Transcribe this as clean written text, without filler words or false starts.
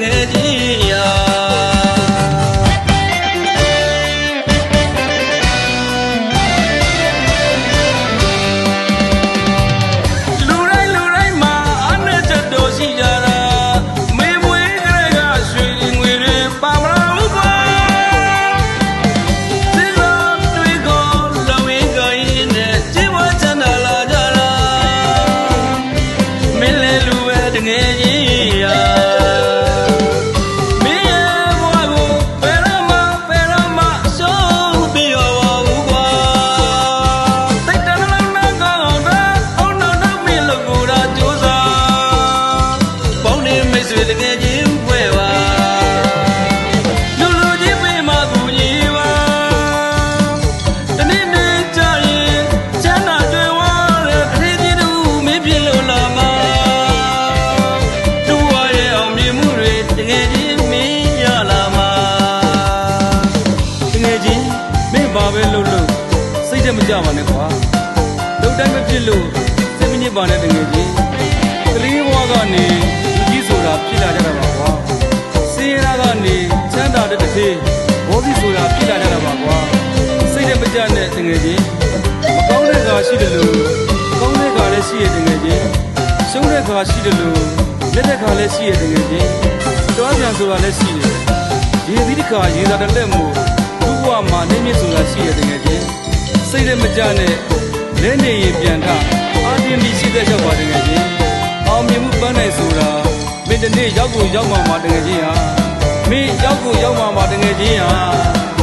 ငယ်ချင်းရာလူတိုင်းမှာအနဲ့ချက်တော်ရှိကြတာမေမွေးကလေးကရွှေငွေတွေပါမလားဘူးကွာစေစားတွေကောလောင်ရင်ကိုင်းနဲ့ကျေဝချမ်းသာလာကြတာမင်းလည်းလူပဲတငယ်ချင်းရာတကယ်ချင်းဖွဲ့ပါလူချင်းပေးမှကူညီပါတနေ့နေ့ကြရင်ချမ်းသာကြွယ်ဝတဲ့တရေကြီးတို့မင်းပြလို့လာမှာတို့ရဲ့အောင်မြင်မှုတွေတကယ်ချင်းမင်းရလာမှာတကယ်ချင်းမင်းဘာပဲလုပ်စိတ်ထဲမကြပါနဲ့ကွာလုံတိုင်းမဖြစ်လို့စိတ်မညစ်ပါနဲ့တကယ်ချင်းကလေးဘဝကနေဆိုတာဖြစ်လာကြတာပါကွာစေရနာကနေချမ်းသာတဲ့တစ်သေးဘောဓိဆိုတာဖြစ်လာကြတာပါကွာစိတ်နဲ့မကြတဲ့တငယ်ချင်းမကောင်းတဲ့ခါရှိတယ်လို့ကောင်းတဲ့ခါလည်းရှိရတငယ်ချင်းရှုံးတဲ့ခါရှိတယ်လို့လက်တဲ့ခါလည်းရှိရတငယ်ချင်းတွားပြန်ဆိုတာလည်းရှိတယ်ရေသီးတစ်ခါရေသာတစ်လက်မို့ဒုဘဝမှာနေမြင့်ဆိုတာရှိရတငယ်ချင်းစိတ်နဲ့မကြတဲ့လဲနေရင်ပြန်ထအာတင်ပြီးရှိတဲ့ရောက်ပါတငယ်ချင်းအောင်မြင်မှုပန်းနိုင်ဆိုတာမင်းတနေ့ရောက်ကိုရောက်မှတကယ်ချင်းဟာမင်းရောက်ကိုရောက်မှတကယ်ချင်းဟာ